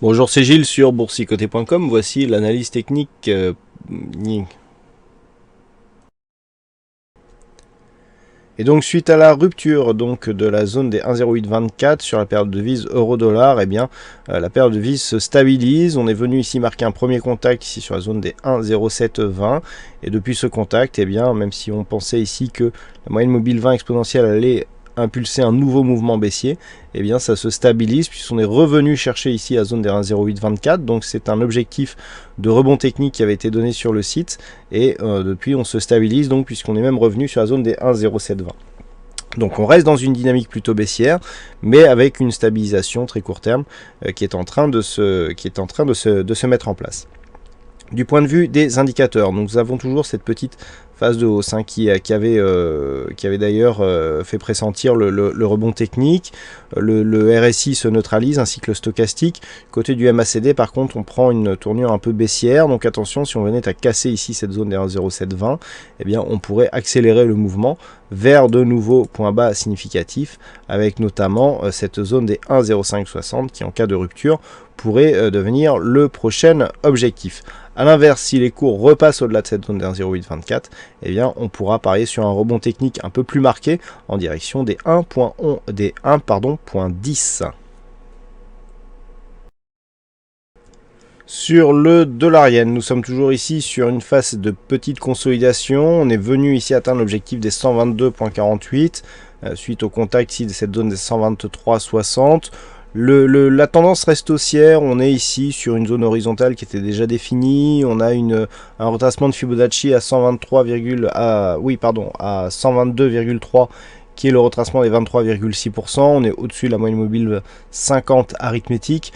Bonjour, c'est Gilles sur boursicoté.com. Voici l'analyse technique. Et donc suite à la rupture de la zone des 1,0824 sur la période de devise euro-dollar, eh bien la période de devise se stabilise. On est venu ici marquer un premier contact ici sur la zone des 1,0720 et depuis ce contact, eh bien même si on pensait ici que la moyenne mobile 20 exponentielle allait impulser un nouveau mouvement baissier, et bien ça se stabilise puisqu'on est revenu chercher ici la zone des 1,0824, donc c'est un objectif de rebond technique qui avait été donné sur le site et depuis on se stabilise donc puisqu'on est même revenu sur la zone des 1,0720. Donc on reste dans une dynamique plutôt baissière, mais avec une stabilisation très court terme qui est en train de se mettre en place. Du point de vue des indicateurs, nous avons toujours cette petite phase de hausse qui avait d'ailleurs fait pressentir le rebond technique. Le RSI se neutralise ainsi que le stochastique. Côté du MACD, par contre, on prend une tournure un peu baissière. Donc attention, si on venait à casser ici cette zone des 1,0720, eh bien on pourrait accélérer le mouvement vers de nouveaux points bas significatifs, avec notamment cette zone des 1,0560 qui, en cas de rupture, pourrait devenir le prochain objectif. A l'inverse, si les cours repassent au-delà de cette zone des 1,0824, eh bien, on pourra parier sur un rebond technique un peu plus marqué en direction des 1.10. Sur le dollar yen, nous sommes toujours ici sur une phase de petite consolidation. On est venu ici atteindre l'objectif des 122.48 suite au contact ici de cette zone des 123.60. La tendance reste haussière, on est ici sur une zone horizontale qui était déjà définie, on a un retracement de Fibonacci à 122,3 qui est le retracement des 23,6%, on est au-dessus de la moyenne mobile 50 arithmétique.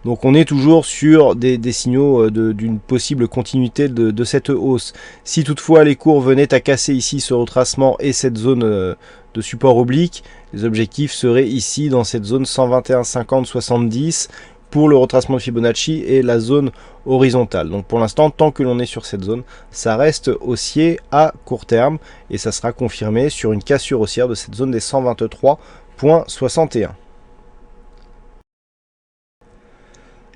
Donc on est toujours sur des signaux d'une possible continuité de cette hausse. Si toutefois les cours venaient à casser ici ce retracement et cette zone de support oblique, les objectifs seraient ici dans cette zone 121,50-70 pour le retracement de Fibonacci et la zone horizontale. Donc pour l'instant, tant que l'on est sur cette zone, ça reste haussier à court terme et ça sera confirmé sur une cassure haussière de cette zone des 123,61.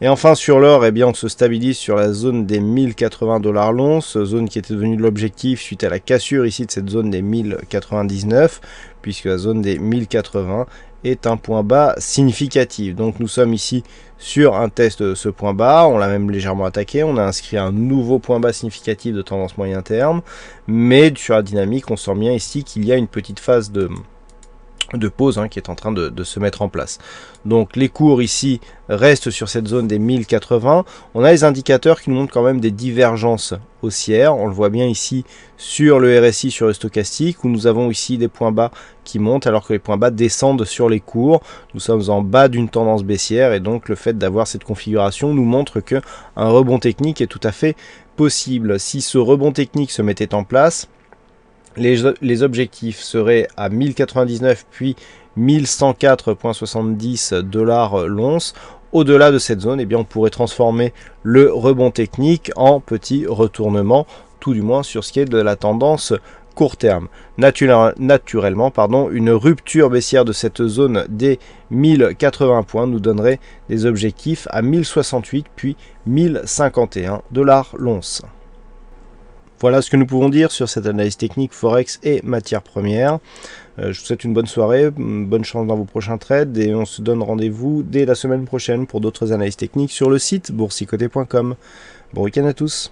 Et enfin sur l'or, eh bien, on se stabilise sur la zone des 1080 $ l'once, zone qui était devenue de l'objectif suite à la cassure ici de cette zone des 1099, puisque la zone des 1080 est un point bas significatif. Donc nous sommes ici sur un test de ce point bas, on l'a même légèrement attaqué, on a inscrit un nouveau point bas significatif de tendance moyen terme, mais sur la dynamique, on sent bien ici qu'il y a une petite phase de pause qui est en train de se mettre en place. Donc les cours ici restent sur cette zone des 1080. On a les indicateurs qui nous montrent quand même des divergences haussières. On le voit bien ici sur le RSI, sur le stochastique, où nous avons ici des points bas qui montent alors que les points bas descendent sur les cours. Nous sommes en bas d'une tendance baissière et donc le fait d'avoir cette configuration nous montre que un rebond technique est tout à fait possible. Si ce rebond technique se mettait en place, les objectifs seraient à 1099 puis 1104,70 $ l'once. Au-delà de cette zone, eh bien, on pourrait transformer le rebond technique en petit retournement, tout du moins sur ce qui est de la tendance court terme. Naturellement, une rupture baissière de cette zone des 1080 points nous donnerait des objectifs à 1068 puis 1051 $ l'once. Voilà ce que nous pouvons dire sur cette analyse technique Forex et matières premières. Je vous souhaite une bonne soirée, bonne chance dans vos prochains trades et on se donne rendez-vous dès la semaine prochaine pour d'autres analyses techniques sur le site boursicoté.com. Bon week-end à tous.